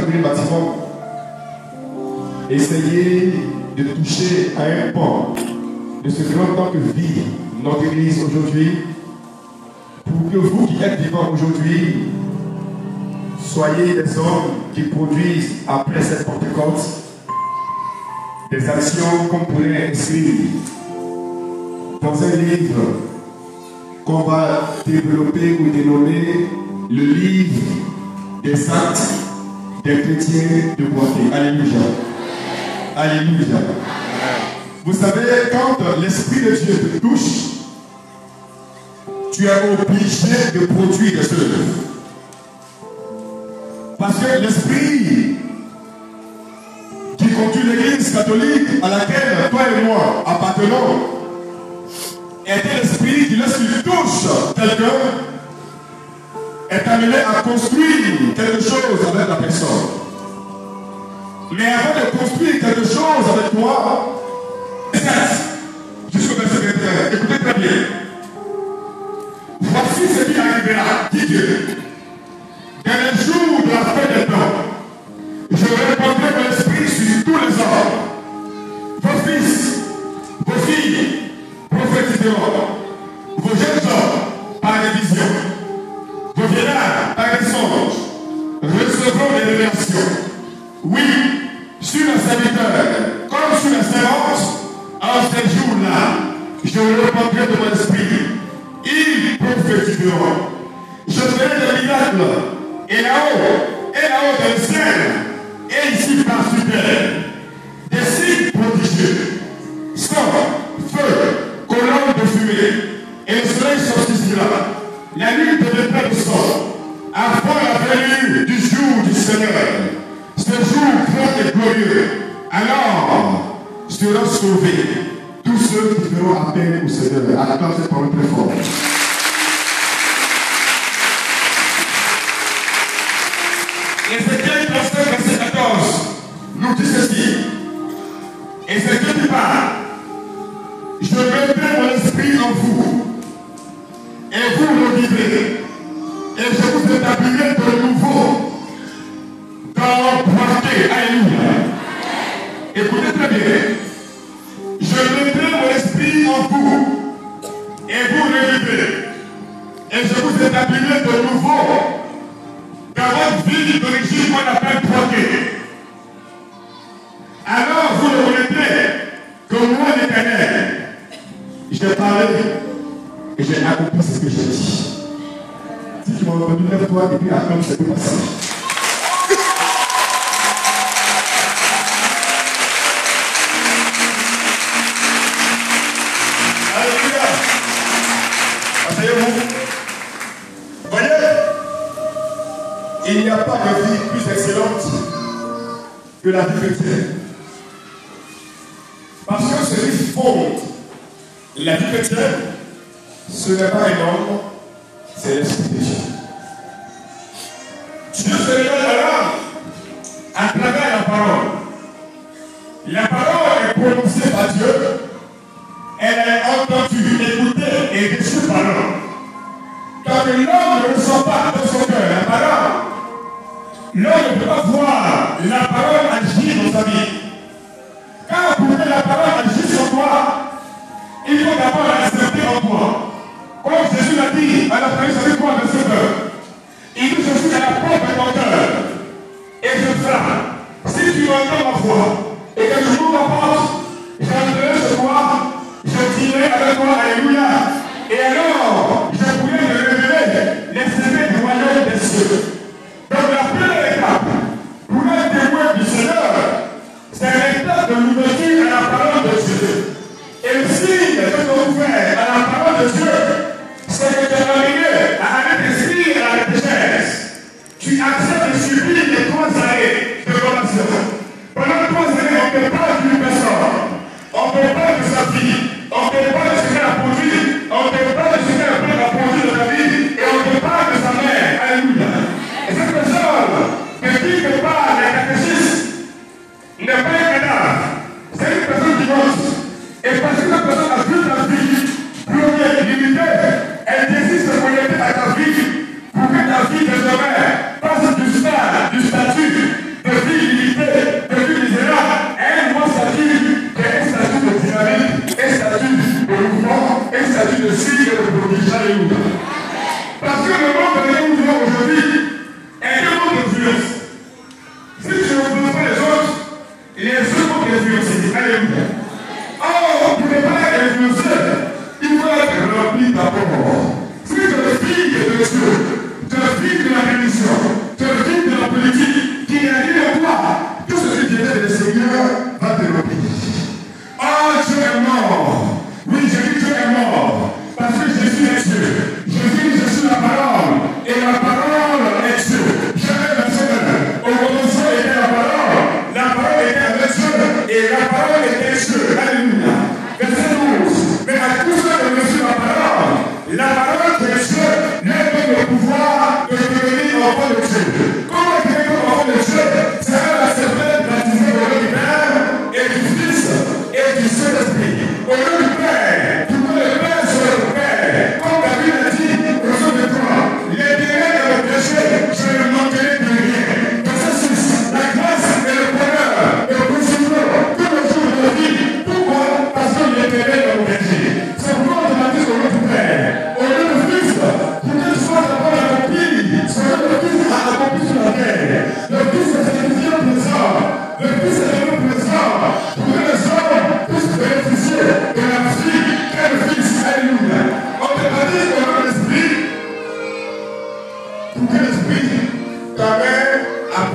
premier bâtiment, essayez de toucher à un pan de ce grand temps que vit notre Église aujourd'hui, pour que vous qui êtes vivants aujourd'hui, soyez des hommes qui produisent après cette Pentecôte des actions qu'on pourrait inscrire dans un livre qu'on va développer ou dénommer le livre des actes des chrétiens de Boaké. Alléluia. Alléluia. Vous savez, quand l'Esprit de Dieu te touche, tu es obligé de produire des œuvres. Parce que l'Esprit qui conduit l'Église catholique à laquelle toi et moi appartenons était l'Esprit qui, lorsqu'il touche quelqu'un, est amené à construire quelque chose avec la personne. Mais avant de construire quelque chose avec toi, jusqu'au verset 21, écoutez très bien. Voici ce qui arrivera, dit Dieu. Dans les jours de la fin des temps, je répandrai mon esprit sur tous les hommes. Vos fils, vos filles prophétiseront, vos jeunes hommes par des visions, vos vieillards par des songes recevront des révélations. Oui, sur les serviteurs comme sur les servantes, en ces jours-là, je répandrai de mon esprit. Ils prophétiseront. Je ferai des miracles. Et là-haut dans le ciel, et ici par sur terre, des signes prodigieux, sang, feu, colonne de fumée, et le soleil sortira. La nuit deviendra de sang, avant la venue du jour du Seigneur. Ce jour grand et glorieux. Alors seront sauvés tous ceux qui feront appel au Seigneur. Attends cette parole très fort. Ézéchiel 35, verset 14 nous dit ceci. Ézéchiel dit pas, je mettrai mon esprit en vous, et vous revivrez, et je vous établirai de nouveau dans Boaké. Alléluia. Écoutez très bien. Je mettrai mon esprit en vous, et vous revivrez, et je vous établirai de nouveau dans votre ville d'origine qu'on appelle Boaké. Alors vous le connaîtrez que moi l'Éternel, j'ai parlé et j'ai accompli ce que j'ai dit. Si tu m'as entendu, lève-toi et puis attends ce qui est passé. Alléluia. Asseyez-vous. Voyez, il n'y a pas de vie plus excellente que la vie chrétienne. Parce que celui qui fonde la vie chrétienne, ce n'est pas un homme, c'est l'Esprit de Dieu. Dieu se révèle à l'homme à travers la parole. La parole est prononcée par Dieu, elle est entendue, écoutée et reçue par l'homme. Quand l'homme ne ressent pas dans son cœur la parole, l'homme ne peut pas voir la parole agir dans sa vie. Quand pour que la parole agisse sur toi, il faut d'abord l'accepter en toi. Comme Jésus l'a dit à la fin de 3, verset 2. Il dit, je suis à la porte de ton cœur et je frappe. Si tu entends ma voix et que je m'ouvre la porte, j'entrerai chez toi, je dirai avec toi, alléluia. Et alors, je pourrai te révéler les secrets du royaume des cieux. Donc la première étape pour être témoin du Seigneur, c'est l'étape de l'ouverture à la parole de Dieu. Et le signe que tu ouvert à la parole de Dieu, c'est que tu es arrivé à aller t'inscrire à la catéchèse. Tu acceptes de subir les 3 années de formation. Pendant 3 années, on ne peut pas d'une personne, on ne peut pas de sa vie, on ne peut pas de ce qu'elle a produit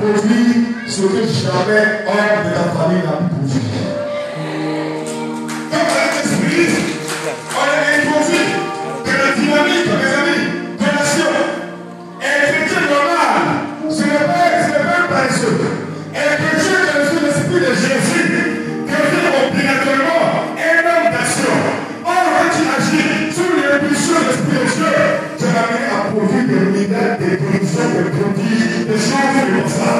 produire ce que jamais homme de ta famille n'a pu produire. Comme dans l'esprit, on a introduit de la dynamique, mes amis, de l'action. Et le chrétien normal, ce n'est pas un paresseux. Et le chrétien qui a reçu l'esprit de Jésus devient obligatoirement un homme d'action. Or, quand tu agis sous l'impulsion de l'esprit de Dieu, tu vas amener à produire des miracles, des productions, des prodiges, des choses comme ça.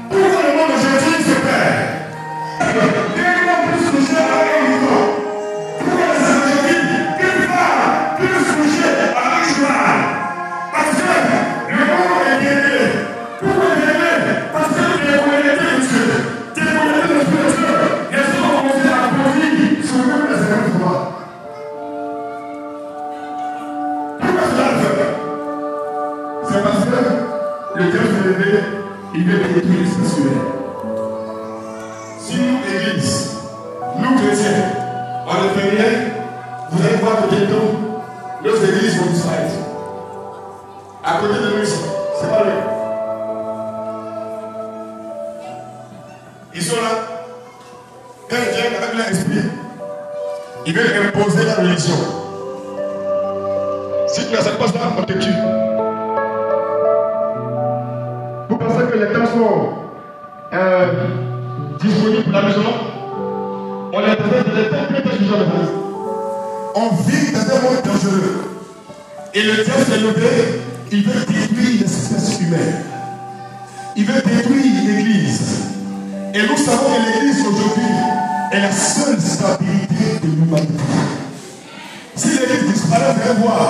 Pourquoi le monde aujourd'hui se perd? Tellement plus touché à un mouvement. Pourquoi les aujourd'hui qu'une femme plus touché à un cheval? Parce que le monde est gagné. Pourquoi gagné? Parce que les communautés de Dieu, les communautés de Dieu, elles sont commencées à produire sur même les événements. Pourquoi cela le fait? C'est parce que le Dieu s'est levé, il veut détruire l'esprit humain. Si nous, Église, nous chrétiens, on le fait bien, vous allez voir que bientôt, nos églises vont disparaître. À côté de nous, c'est pas vrai. Ils sont là. Quand ils viennent avec leur esprit, ils veulent imposer la religion. Si tu n'acceptes pas ça, on te tue. Vous pensez que les temps sont disponibles pour la maison? On est dans des temps plus dangereux. On vit dans un monde dangereux. Et le diable s'est levé, il veut détruire l'espèce humaine. Il veut détruire l'Église. Et nous savons que l'Église aujourd'hui est la seule stabilité de l'humanité. Si l'Église disparaît, vous allez voir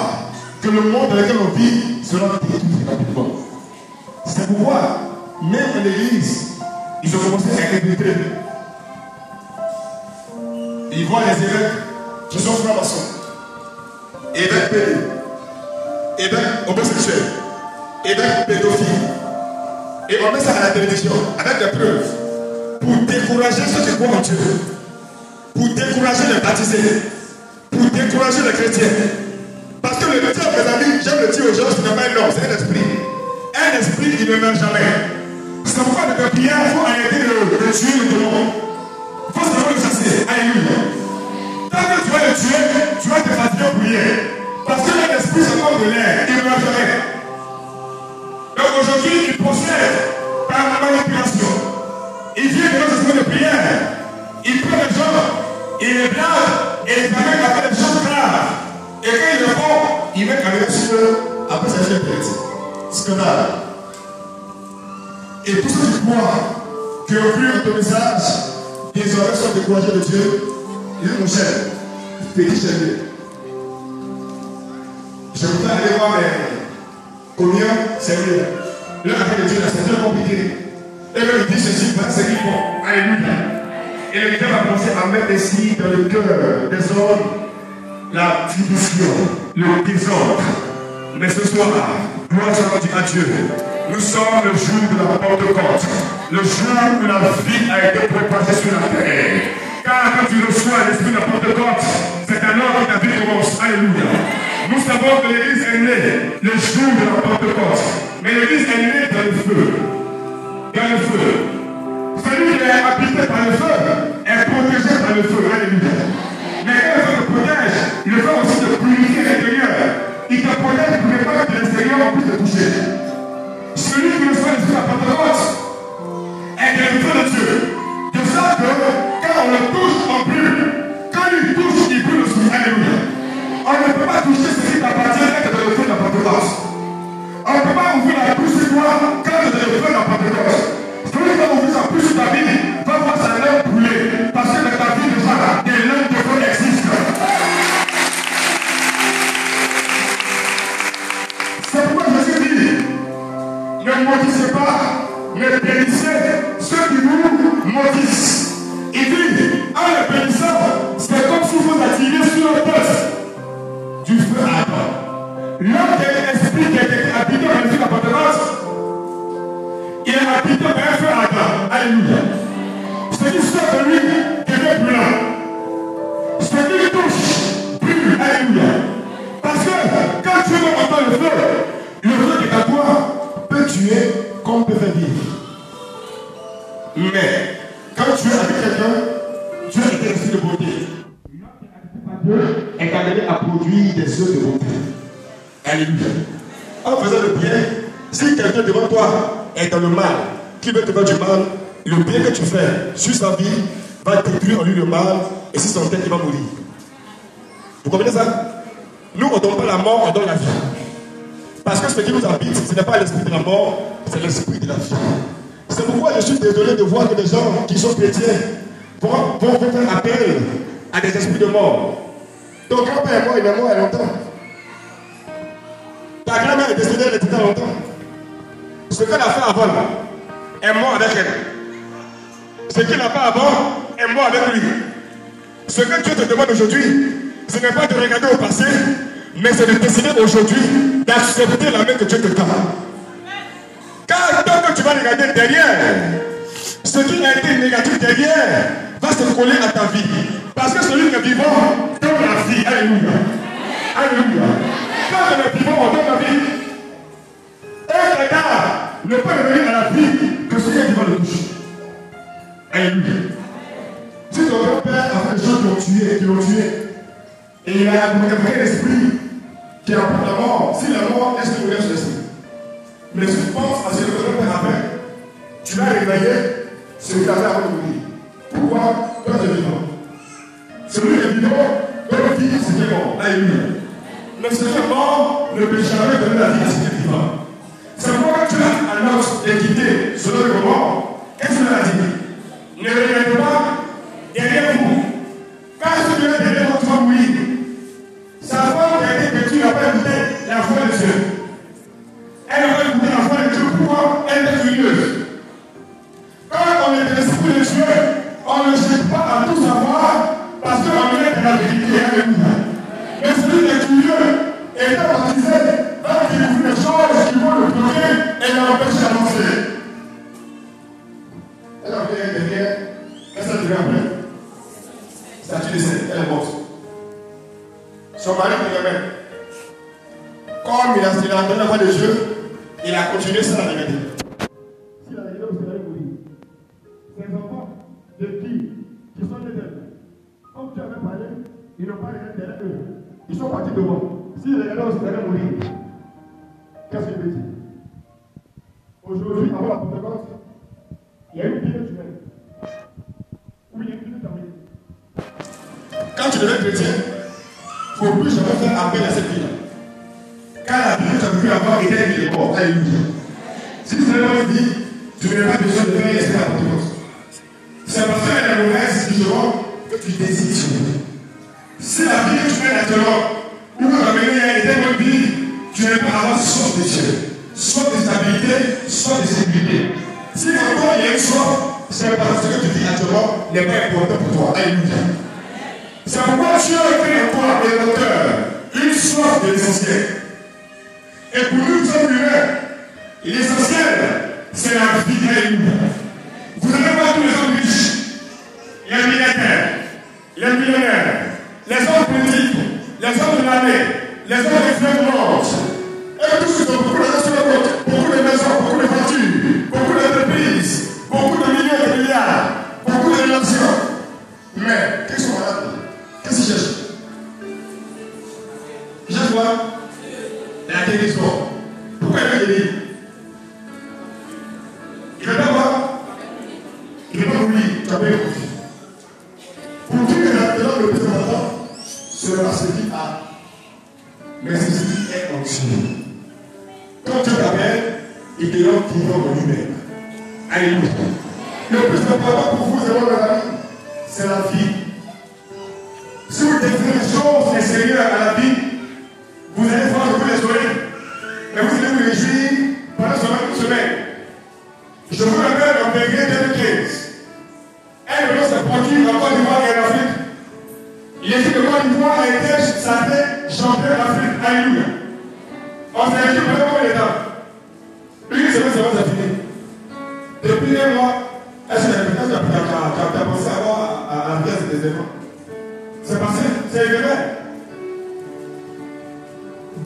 que le monde dans lequel on vit sera détruit rapidement. C'est pourquoi, même en l'Église, ils ont commencé à recruter. Ils voient les évêques qui sont francs-maçons, évêques pédés, évêques homosexuels, évêques pédophiles. Et on met ça à la télévision avec des preuves pour décourager ceux qui croient en Dieu, pour décourager les baptisés, pour décourager les chrétiens. Parce que le diable, mes amis, j'aime le dire aux gens, ce n'est pas un homme, c'est un esprit. Un esprit qui ne meurt jamais. C'est pourquoi dans la prière, il faut arrêter de tuer le démon. Il faut savoir le chasser. Alléluia. Tant que tu vas le tuer, tu vas te fatiguer en prière. Parce que l'esprit, c'est comme de l'air, il ne meurt jamais. Donc aujourd'hui, il possède par la manipulation. Il vient de notre esprit de prière. Il prend les gens, il les blâme et il amène à faire des choses graves. Et quand ils le font, il met quand même sur eux. Après, c'est un tête. Scandale. Et tous ceux qui croient qui ont vu ton message, ils auraient sont découragés de Dieu. Ils disent, mon cher, petit chéri, je voudrais aller voir mes communions sérieux. Le affaire de Dieu, c'est très compliqué. Et là, il dit ceci, voilà ce qu'ils font. Alléluia. Et le Dieu va penser à mettre ici dans le cœur des hommes la division, le désordre. Mais ce soir, gloire soit rendue à Dieu. Nous sommes le jour de la Pentecôte, le jour où la vie a été préparée sur la terre. Car quand tu reçois l'esprit de la Pentecôte, c'est alors que ta vie commence. Alléluia. Nous savons que l'Église est née le jour de la Pentecôte. Mais l'Église est née dans le feu. Dans le feu. Celui qui est habité par le feu est protégé par le feu. Alléluia. Mais quand le feu te protège, il veut aussi te purifier à l'intérieur. Il te protège pour ne pas que l'extérieur en puisse te toucher. Celui qui reçoit l'esprit de la Pentecôte est le feu de Dieu. De sorte que quand on le touche, on brûle. Quand il touche, il brûle aussi. Alléluia. On ne peut pas toucher ce qui t'appartient quand tu es dans le feu de la Pentecôte. On ne peut pas ouvrir la bouche sur toi quand tu es dans le feu de la Pentecôte. Celui qui va ouvrir sa bouche sur ta vie va voir sa langue brûler. Parce que dans ta vie déjà, des langues de feu existent. C'est pourquoi Jésus dit, ne maudissez pas, ne bénissez ceux qui vous maudissent. Il dit, en le bénissant, c'est comme si vous attiriez sur le poste du feu ardent. L'homme qui est esprit qui a été habité par le feu de la Pentecôte, il est habité par un feu ardent. Alléluia. Ce qui sort de lui devient brûlant. Ce qui touche brûle. Alléluia. Parce que quand tu veux entendre le feu qui est à toi peut Mais quand tu es avec quelqu'un, Dieu est un esprit de beauté. Dieu est amené à produire des œuvres de beauté. Alléluia. En faisant le bien, si quelqu'un devant toi est dans le mal, qui veut te faire du mal, le bien que tu fais sur sa vie va détruire en lui le mal, et si son tête, il va mourir. Vous comprenez ça? Nous, on ne donne pas la mort, on donne la vie. Parce que ce qui nous habite, ce n'est pas l'esprit de la mort, c'est l'esprit de la vie. C'est pourquoi je suis désolé de voir que des gens qui sont chrétiens vont faire appel à des esprits de mort. Ton grand-père est mort, il est mort il y a longtemps. Ta grand-mère est décédée, elle était là longtemps. Ce qu'elle a fait avant est mort avec elle. Ce qu'il n'a pas avant est mort avec lui. Ce que Dieu te demande aujourd'hui, ce n'est pas de regarder au passé, mais c'est de décider aujourd'hui d'accepter la main que Dieu te donne. Car tant que tu vas regarder derrière, ce qui a été négatif derrière va se coller à ta vie. Parce que celui qui est vivant donne la vie. Alléluia. Alléluia. Quand on est vivant, on donne la vie. Un regard ne peut revenir à la vie que celui qui va le toucher. Alléluia. Si ton grand-père a fait des choses qui l'ont tué, et il a un esprit qui apporte la mort, si la mort est ce que vous sur l'esprit. Mais si tu penses à ce que ton grand-père a fait, tu l'as réveillé, ce qu'il a fait avant de mourir. Pourquoi? Toi tu es vivant. Celui qui est vivant peut vivre ce qui est mort. Alléluia. Mais ce qui est mort ne peut jamais donner la vie à ce qui est vivant. C'est pourquoi tu as annonce d'équité selon le moment. Qu'est-ce que tu as dit? Ne regardez pas derrière vous. Quand ce qui est derrière vous, tu vas mourir. Sa femme qui a été pétue n'a pas écouté la voix de Dieu. Elle n'a pas écouté la voix de Dieu. Pourquoi? Elle est curieuse. Quand on est l'esprit de Dieu, on ne cherche pas à tout savoir parce qu'on est de la vérité. Mais celui qui est curieux et étant baptisé va découvrir des choses qui vont le bloquer et l'empêcher d'avancer. Elle a fait derrière, qu'est-ce qu'elle devait après? Statue de scène, elle est morte. Son mari qui l'aimait. Comme il a entendu la voix de Dieu, il a continué sans la regarder. S'il a regardé, vous allez mourir. Ces enfants de filles qui sont nés d'elle, comme tu avais parlé, ils n'ont pas regardé derrière eux. Ils sont partis devant. S'ils regardaient, vous allez mourir. Qu'est-ce qu'il veut dire? Aujourd'hui, avant la Pentecôte, il y a une vie que tu mènes. Ou il y a une vie que tu amènes. Quand tu deviens chrétien, il ne faut plus jamais faire appel à cette vie-là. Car la vie que tu as pu avoir était une vie de mort. Alléluia. Si tu n'as pas dit, tu n'aurais pas besoin de faire l'esprit à la Pentecôte. C'est parce qu'elle est mauvaise, justement, que tu décides sur elle. Si la vie que tu mènes actuellement, ou que tu as mené a été bonne vie, tu n'es pas avoir soif de Dieu, soif de stabilité, soif de sécurité. Si encore il y a une soif, c'est parce que ce que tu dis actuellement n'est pas important pour toi. Alléluia. C'est pourquoi Dieu a créé en toi et dans ton cœur une soif de l'essentiel. Et pour nous, nous sommes humains. L'essentiel, c'est la vie. Alléluia. Vous n'avez pas tous les hommes riches, les milliardaires, les millionnaires, les hommes politiques, les hommes de l'armée, les hommes des fleurs de l'ordre. Et tous ils ont beaucoup d'argent sur le compte, beaucoup de maisons, beaucoup de voitures, beaucoup d'entreprises, beaucoup de millions de milliards, beaucoup de relations. Mais, qu'est-ce qu'on a? Qu'est-ce qu'ils cherchent? Ils cherchent quoi? La guérison. Pourquoi il veut guérir? Il ne veut pas voir. Il ne veut pas mourir. Tu as bien compris. Pour dire que maintenant le plus important sera celui à. Mais celui est en Dieu. Quand Dieu t'appelle, il te rend vivant de lui-même. Alléluia. Le plus important pour vous, mon ami, c'est la vie. Si vous désirez les choses extérieures à la vie, vous allez voir que vous les aurez. Mais vous allez vous réjouir pendant seulement une semaine. Je vous rappelle en février 2015. Un de s'est produit en Côte d'Ivoire et en Afrique. L'équipe de Côte d'Ivoire a été sacrée champion d'Afrique. Alléluia. On s'est dit vraiment l'état. Une semaine, ça fini. Depuis un mois, est-ce que tu as pensé à faire ces événements? C'est passé, c'est événement.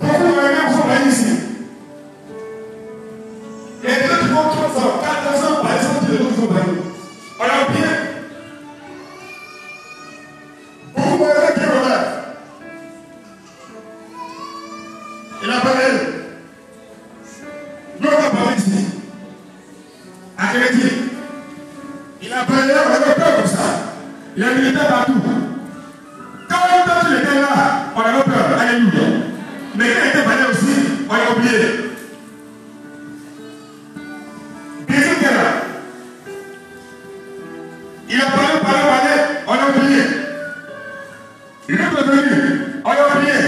Beaucoup de gens sont là ici. Et les gens qui vont 3 ans, 4 ans, par exemple, les gens qui sont là. à Trinity. Il a balayé, on avait peur comme ça. Il a milité partout. Quand il était là, on avait peur. Alléluia. Mais quand il était balayé aussi, on l'a oublié. Jésus était là. Il a parlé, on l'a oublié. L'autre est venu, on l'a oublié.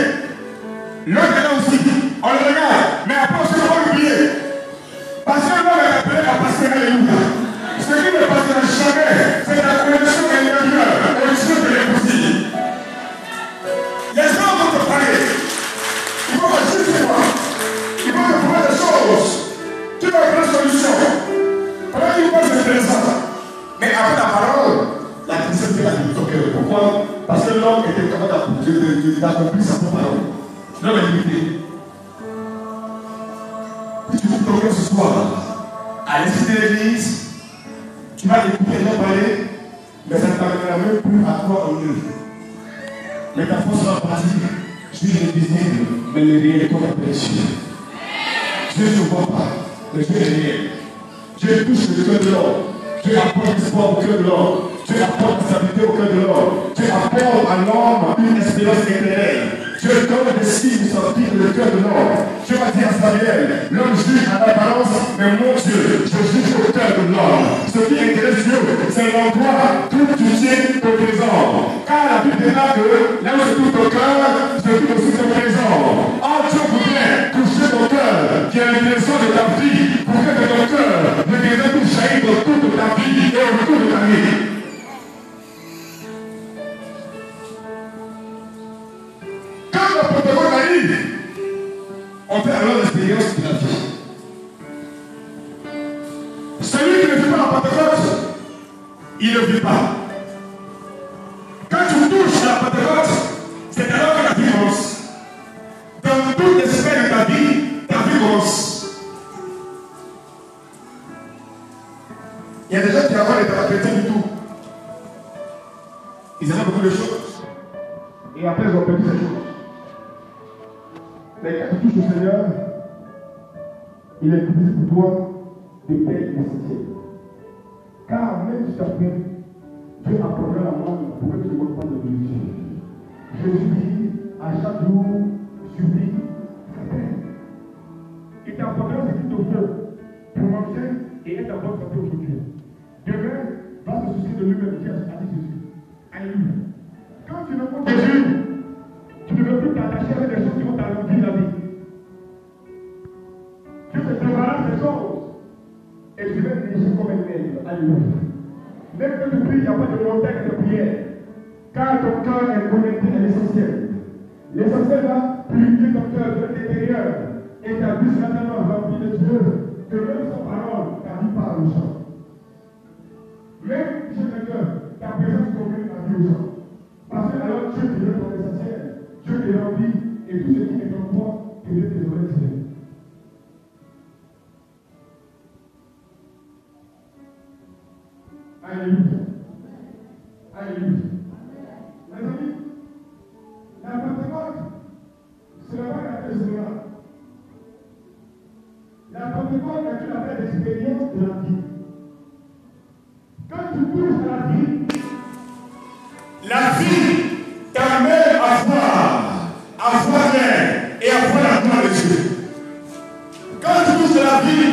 L'autre est là aussi, on le regarde. Mais après, on s'est oublié. Parce que l'homme est appelé à passer à Alléluia. Ce qui ne passera jamais, c'est la connexion intérieure au-dessus de l'impossible. Les gens vont te parler. Ils vont te juger. Ils vont te trouver des choses. Tu vas avoir une solution. Pendant qu'ils pensent que c'est intéressant. Mais après ta parole, la tristesse est là dans ton cœur. Pourquoi? Parce que l'homme était capable d'accomplir sa propre parole. L'homme est limité. Si tu veux ton cœur ce soir, à l'esprit de l'église, tu vas écouter les gens parler, mais ça ne t'amènera même plus à toi en eux. Mais ta force va partir. Je suis invisible, mais le réel est comme un précieux. Dieu ne voit pas, mais Dieu est réel. Dieu touche le cœur de l'homme. Dieu apporte l'espoir au cœur de l'homme. Dieu apporte la stabilité au cœur de l'homme. Dieu apporte à l'homme une espérance éternelle. Dieu donne des signes sortis de le cœur de l'homme. Dieu va dire à Samuel, l'homme juge à l'apparence, mais mon Dieu, je juge au cœur de l'homme. Ce qui intéresse Dieu, c'est l'endroit où tu tiens ton présent. Car la Bible dira que là où se trouve ton cœur, se trouve aussi ton présent. Oh, Dieu voudrait toucher ton cœur, qui est l'intéressant de ta vie, pour que de ton cœur, le présent puisse jaillir dans toute ta vie et au retour de ta vie. Quand le protocole arrive, on fait alors l'expérience de la vie. Celui qui ne vit pas la Pentecôte, il ne vit pas. Quand tu touches la Pentecôte, c'est alors que ta vie commence. Dans toutes les sphères de ta vie commence. Il y a des gens qui avant n'étaient pas chrétiens du tout. Ils avaient beaucoup de choses. Et après, ils ont perdu ces choses. Mais quand tu touches le Seigneur, il est difficile pour toi de payer l'essentiel. Car même si tu as fait, Dieu apportera la main pour que tu ne montes pas de Jésus. Jésus dit à chaque jour, subis sa peine. Il t'apportera ce qu'il te faut pour manger et être en bonne santé aujourd'hui. Demain va se soucier de lui-même, Dieu a dit Jésus. Alléluia. Quand tu ne comptes Jésus, tu ne veux plus t'attacher avec des choses qui vont t'alourdir la vie. Dieu te débarrasse des choses. Et tu vas léger comme un aigle. Alléluia. Même que tu pries, il n'y a pas de montagne de prière. Car ton cœur est connecté à l'essentiel. L'essentiel va purifier ton cœur de l'intérieur. Et ta vie sera tellement remplie de Dieu que même sans parole, ta vie parle aux gens. Même chez le cœur, ta présence communique la vie aux gens. Parce que alors Dieu te donne ton essentiel. Dieu te remplit et tout ce qui est en toi, te donne tes oreilles. Alléluia. Alléluia. Mes amis, la Pentecôte, ce n'est pas la cela. La Pentecôte est une affaire d'expérience de la vie. Quand tu touches à la vie t'amène à voir l'air et à voir la gloire de Dieu. Quand tu touches à la vie,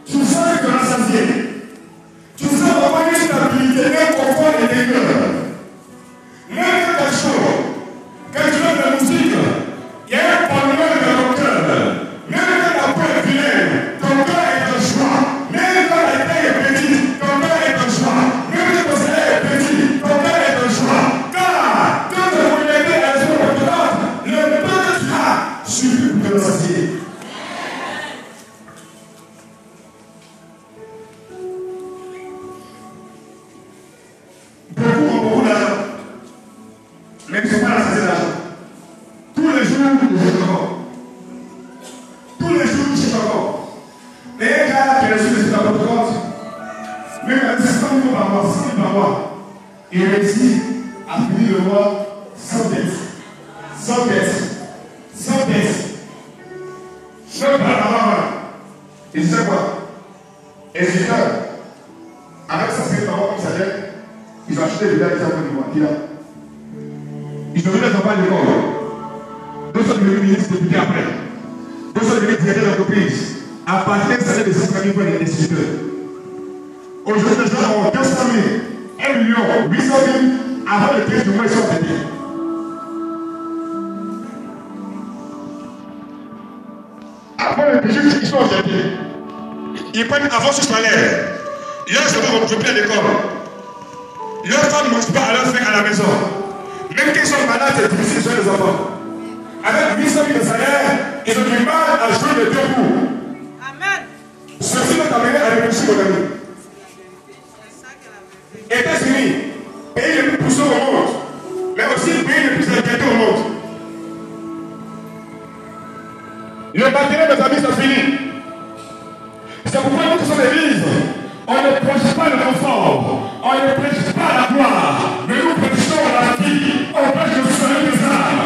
tu sens que tu es rassasié. Tu sens vraiment une stabilité, un confort intérieur. Même quand tu chantes, quand tu fais de la musique, il y a un bonheur dans ton cœur. Même quand ta peau est vilaine, ton cœur est en joie. Même quand la taille est petite, ton cœur est en joie. Même quand ton salaire est petit, ton cœur est en joie. Car quand tu es connecté à l'esprit de l'autre, le peu que tu as suffit pour te rassasier. Beaucoup d'argent. Mais ce n'est pas la d'argent. Tous les jours, je cherche encore. Tous les jours, je cherche encore. Mais un gars qui a reçu les états de compte, même à 100 000 par mois, 100 000 par mois, il réussit à finir le mois sans dette. Sans dette. Sans dette. Sans par la main. Et tu sais quoi? Instituteurs, avec sa série d'enfants comme salaire, ils ont acheté des villages en Côte d'Ivoire. Ils ont mis les enfants à l'école. Deux sont devenus ministres députés après. Deux sont devenus directeurs d'entreprise. À partir d'un salaire de 600 000 francs d'instituteurs. Aujourd'hui, les gens ont 200 000, 1 million, 800 000. Avant le 15 du mois, ils sont endettés. Avant le 18, ils sont endettés. Ils prennent avant ce salaire. Leurs enfants vont plus à l'école. Leurs femmes ne mangent pas à leur faim à la maison. Même qu'ils sont malades, c'est difficile sur les enfants. Avec 800 000 de salaire, ils ont du mal à jouer le deux bouts. Amen. Ceci va t'amener à réfléchir, mon ami. États-Unis, pays le plus puissant au monde, mais aussi le pays le plus inquiétant au monde. Le bâtiment, mes amis, ça finit. C'est pourquoi nous qui sommes l'église, on ne prêche pas le confort, on ne prêche pas la gloire, mais nous prêchons la vie, on prêche le salut des âmes.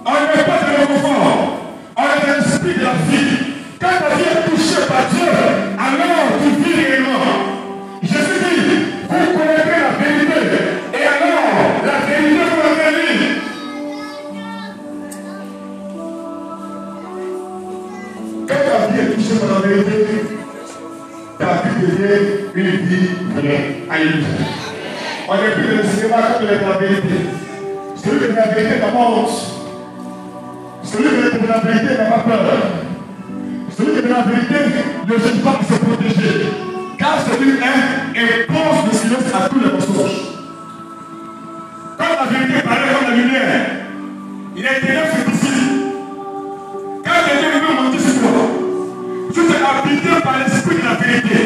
On ne met pas de le confort, on est dans l'esprit de la vie. Quand la vie est touchée par Dieu, alors tu vis réellement. Jésus dit, vous connaîtrez la vérité, et alors la vérité vous la vérité. Quand ta vie est touchée par la vérité, ta vie devient une vie vraie. Alléluia. On n'est plus dans le cinéma quand on est dans la vérité. Celui qui est dans la vérité n'a pas honte. Celui qui est dans la vérité n'a pas peur. Celui qui est dans la vérité ne cherche pas à se protéger. Car celui-là impose le silence à tous les mensonges. Quand la vérité paraît comme la lumière, il est ténèbres c'est difficile. Quand quelqu'un veut mentir sur toi, tu es habité par l'esprit de la vérité,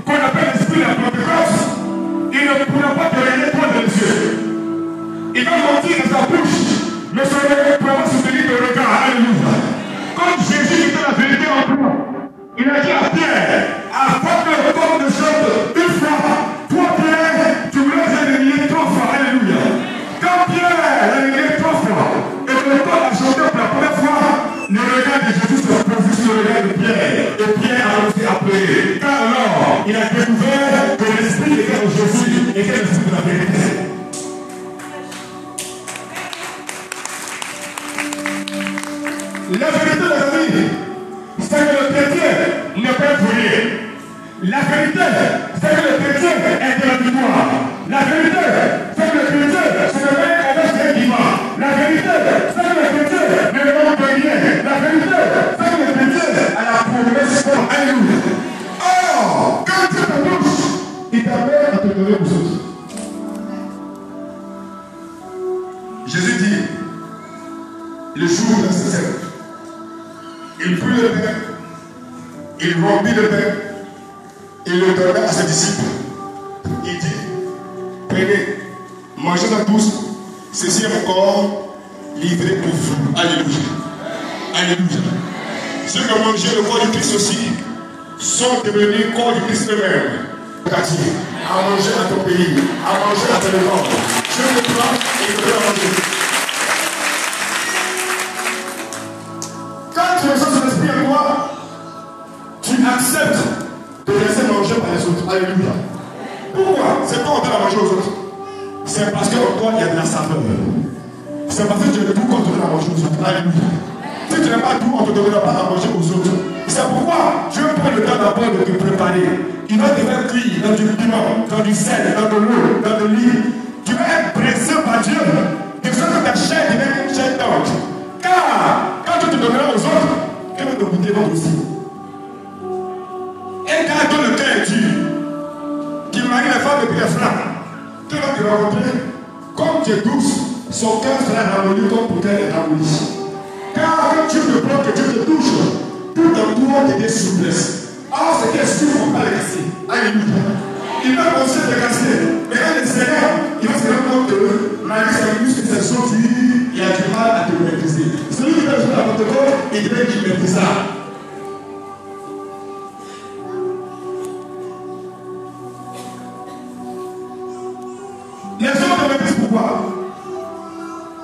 qu'on appelle l'esprit de la Pentecôte, il ne pourra pas te regarder toi dans les yeux. Il va mentir dans sa bouche, mais son regard ne pourra pas soutenir le regard. Alléluia. Quand Jésus dit la vérité en toi, il a dit à Pierre, avant que le corps ne chante une fois, toi Pierre, tu me laisses l'ennemi 3 fois. Alléluia. Quand Pierre l'a renié 3 fois, et que le corps a chanté pour la première fois, le regard de Jésus se posait sur le regard de Pierre. Et Pierre a aussi appelé. Car alors, il a découvert que l'esprit était en Jésus était l'esprit de la vérité. La vérité, les amis, c'est que le chrétien n'est pas brûlé. La vérité, c'est que le chrétien est de la victoire. La vérité, c'est que le chrétien se réveille avec ses vivants. La vérité, c'est que le chrétien ne manque de rien. La vérité, c'est que le chrétien a la promesse pour Alléluia. Or, quand Dieu te touche, il t'amène à te donner aux autres. Jésus dit, le jour nécessaire, il prit le pain, il rompit le pain, il le donna à ses disciples. Il dit, prenez, mangez-en tous, ceci est mon corps livré pour vous. Alléluia. Alléluia. Ceux qui ont mangé le corps du Christ aussi sont devenus corps du Christ eux-mêmes. À manger à ton pays, à manger à ton école. Je le prends et je le manger. Quand tu reçois cet esprit en toi, tu acceptes de laisser manger par les autres. Alléluia. Pourquoi? C'est pas on donne à manger aux autres. C'est parce qu'en toi, il y a de la saveur. C'est parce que tu es tout qu'on te donne à manger aux autres. Alléluia. Si tu n'es pas tout, on ne te donnera pas à manger aux autres. C'est pourquoi Dieu prend le temps d'abord de te préparer. Il va te faire cuire dans du piment, dans du sel, dans de l'eau, dans de l'huile. Tu vas être pressé par Dieu. De sorte que ta chair devient une chair tendre. Car quand tu te donneras aux autres, Dieu va te goûter votre aussi. Et quand le cœur est dur, qui marie les femmes et puis les flammes, tu vas te rencontrer. Comme tu es douce, son cœur sera ramolli comme pour qu'elle est ramollie. Car quand Dieu te prend, que Dieu te touche, tout en toi devient souplesse. Or, ce qui est sûr, on ne peut pas le casser. Alléluia. Il va commencer à te casser. Mais quand le Seigneur, il va se rendre compte que malgré sa muscle, ses choses, il a du mal à te maîtriser. Celui qui va jouer la Pentecôte, il devait qu'il maîtrise ça. Les autres te maîtrisent pourquoi?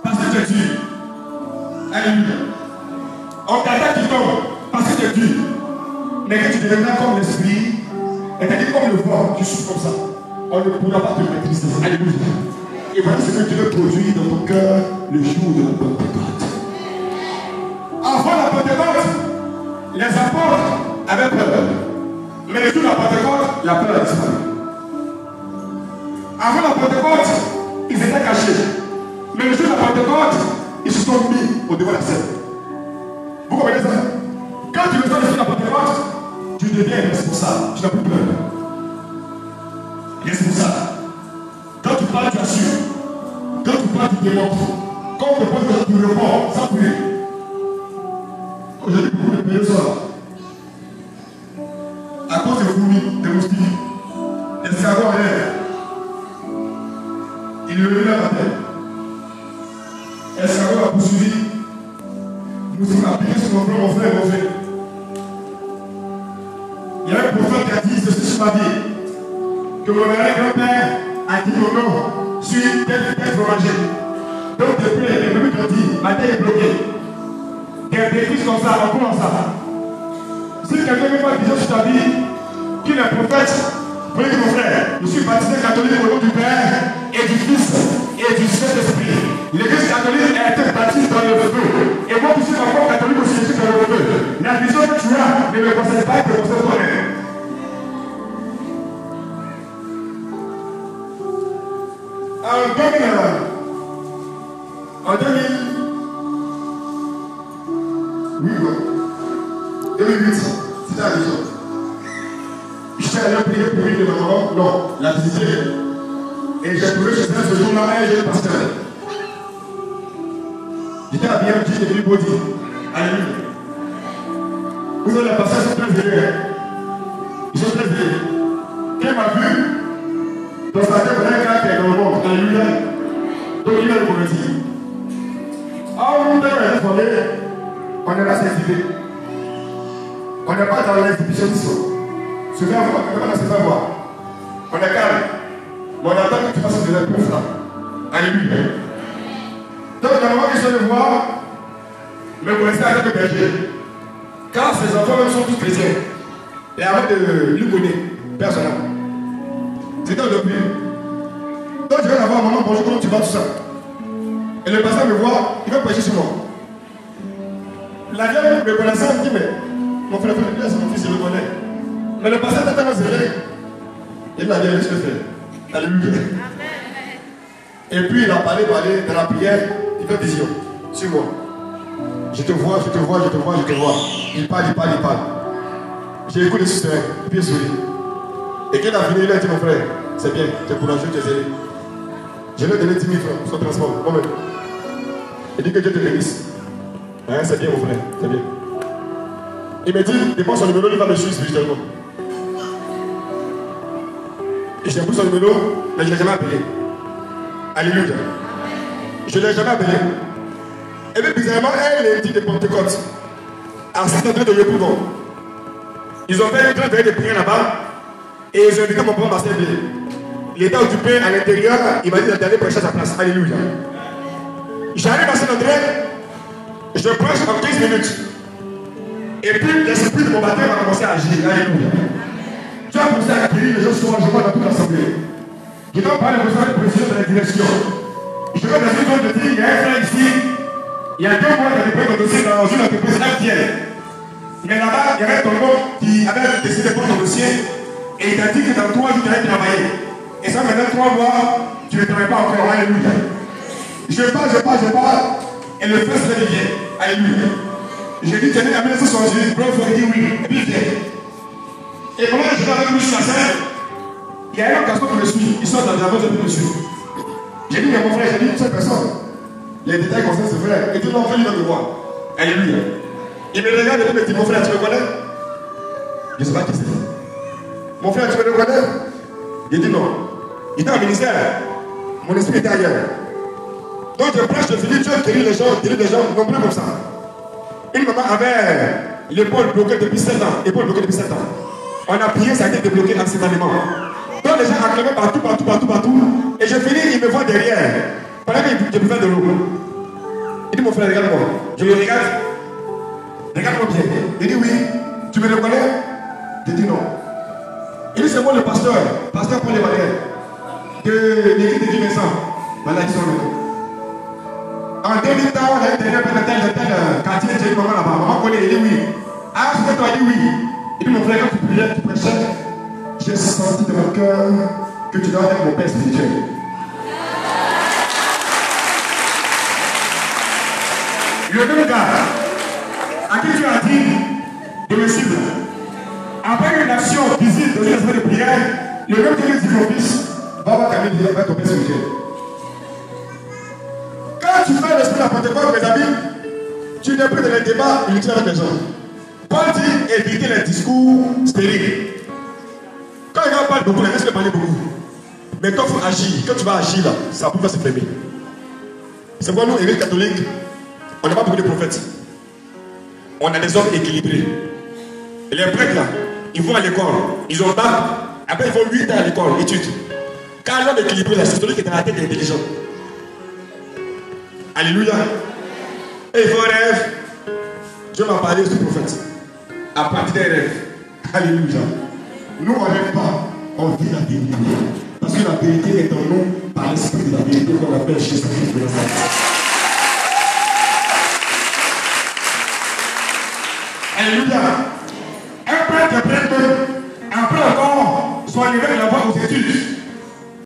Parce que tu es dur. Alléluia. On t'attaque, tu tombes. Parce que tu es c'est dur. Mais que tu deviendras comme l'esprit, c'est-à-dire comme le vent, tu souffles comme ça. On ne pourra pas te maîtriser. Alléluia. Et voilà ce que Dieu veut produire dans ton cœur le jour de la Pentecôte. Avant la Pentecôte, les apôtres avaient peur. Mais le jour de la Pentecôte, la peur a disparu. Avant la Pentecôte, ils étaient cachés. Mais le jour de la Pentecôte, ils se sont mis au devant de la scène. Vous comprenez ça? Quand tu reçois le jour de la Pentecôte, tu deviens responsable. Tu n'as plus peur. Responsable. Quand tu parles, tu assures. Quand tu parles, tu démontres. Quand tu poses, tu réponds sans prier. Aujourd'hui, beaucoup de pays sont là. À cause des fourmis, des moustiques, des escargots en l'air. Il le met à la terre. Escargot a poursuivi. Moustique a piqué sur mon frère, mon frère. Il y a un prophète qui a dit ceci sur ma vie. Que mon grand-père a dit mon nom sur tel fromager. Donc depuis les premiers qui ont dit, ma tête est bloquée. Des fils comme ça, on commence ça. Si quelqu'un veut pas dire sur ta vie, qu'il est prophète, vous voyez mon frère, je suis baptisé catholique au nom du Père et du Fils et du Saint-Esprit. L'église catholique a été baptisée dans le feu. Et moi qui suis encore catholique aussi, je suis dans le feu. La vision que tu as ne me concerne pas, elle te concerne toi-même. En 2008, c'était la vision. J'étais allé prier pour lui de ma maman, non, la visiter. Et j'ai trouvé chez elle ce jour-là un jeune pasteur. J'étais habillé en jean et venu body. Alléluia. Vous savez, les pasteurs sont très vieux. Ils sont très vieux. Quand il m'a vu, dans sa tête, on a un gars qui est dans le monde. Alléluia. Donc il a le converti. Ah, nous, on est formés, on est là, c'est idée. On n'est pas dans l'exhibitionnisme. Se faire voir, on n'est pas dans se faire voir. On est calme. Mais on attend que tu fasses de la preuve là. Alléluia. Donc, dans le moment qu'ils sont venus voir, me connaissaient avec le berger. Car ses enfants même sont tous chrétiens. Et avant de lui connaître, personnellement. C'était au début. Donc, je viens d'avoir maman, bonjour, comment tu vas, tout ça. Et le pasteur me voit, il veut prêcher sur moi. La vieille me connaissait, elle me dit, mais mon frère, c'est mon fils, je le connais. Mais le pasteur était tellement zélé. Il m'a dit, je le fais. Alléluia. Et puis il a parlé dans la prière, il fait vision sur moi. Je te vois, je te vois, je te vois, je te vois. Il parle. J'ai écouté ce soir, et puis il sourit. Et quand il a fini, il a dit, mon frère, c'est bien, tu es courageux, tu es zélé. Je lui ai donné 10 000 francs pour son transport, moi-même. Il dit que Dieu te bénisse. Hein, c'est bien, mon frère, c'est bien. Il me dit, dépense son numéro, il va me suivre spirituellement. Et j'ai pris son numéro, mais je ne l'ai jamais appelé. Alléluia. Je ne l'ai jamais appelé. Et puis bizarrement, elle est de Pentecôte. À Saint-André de Yopougon. Ils ont fait une grande veille de prière là-bas. Et ils ont invité mon papa Marcel Blé. Il était occupé à l'intérieur, il m'a dit d'aller prêcher à sa place. Alléluia. J'arrive à Saint-André, je prêche en 15 minutes. Et puis l'esprit de mon baptême a commencé à agir. Alléluia. Tu as commencé à accueillir les gens sauvagement dans toute l'assemblée. Je dois parler de la précision de la direction. Je vais dans une autre dire, il y a un frère ici, il y a 2 mois, il a déposé mon dossier dans une entreprise actuelle. Mais là-bas, il y avait ton nom qui avait décidé de prendre ton dossier et il t'a dit que dans 3 jours, tu allais travailler. Et ça, maintenant, 3 mois, tu ne travailles pas encore. Alléluia. Je parle, et le frère se vient. Alléluia. J'ai dit, tu as amené ça sur Jésus, il dit oui. Et puis il vient. Et pendant que je vais avec lui sur la scène, il y a un garçon qui me suit, il sort dans la voiture et me suit. J'ai dit, mais mon frère, j'ai dit, cette personne, les détails concernent ce frère. Et tout le monde fait, il va me voir. Alléluia. Il me regarde et me dit, mon frère, tu me connais? Je ne sais pas qui c'est. Mon frère, tu me connais? Il dit non. Il était en ministère. Mon esprit était ailleurs. Donc je prêche, je finis, Dieu guérit les gens, non plus comme ça. Une maman avait l'épaule bloquée depuis 7 ans. Épaule bloquée depuis 7 ans. On a prié, ça a été débloqué accidentellement. Donc les gens acclamaient partout. Et je finis, il me voit derrière. Pendant que je buvais de l'eau. Il dit, mon frère, regarde-moi. Je le regarde. Regarde-moi bien. Il dit oui. Tu me reconnais? Je dis non. Il dit c'est moi le pasteur Paul Emmanuel. De l'église de Dieu Vincent. Voilà, ils sont là. En 2000 ans, on a eu tel quartier, j'ai dit maman là-bas. Maman connaît, il dit oui. Ah, ce que toi, il dit oui. Il dit mon frère, quand tu priais, tu prêchais, j'ai senti de mon cœur que tu dois être mon père spirituel. Le même gars, à qui tu as dit de me suivre, après une action visible dans une espèce de prière, le même qui dit mon fils, va voir Camille, il va être ton père spirituel. Quand tu fais l'esprit de la Pentecôte, mes amis, tu n'es plus dans les débats inutiles avec les gens. Paul dit éviter les discours stériles. Quand les gens parlent beaucoup, les gens se parlent beaucoup. Mais quand il faut agir, quand tu vas agir là, ça peut pas se fermer. C'est pourquoi nous, Église catholique, on n'a pas beaucoup de prophètes. On a des hommes équilibrés. Et les prêtres là, ils vont à l'école, ils ont bac, après ils font 8 ans à l'école, études. Quand l'homme équilibré là, c'est celui qui est dans la tête est intelligent. Alléluia. Et il faut un rêve. Dieu m'a parlé de ce prophète. À partir des rêves. Alléluia. Nous on ne rêve pas, on vit la vérité. Parce que la vérité est en nous par l'esprit de la vérité qu'on appelle Jésus-Christ de Nazareth. Alléluia.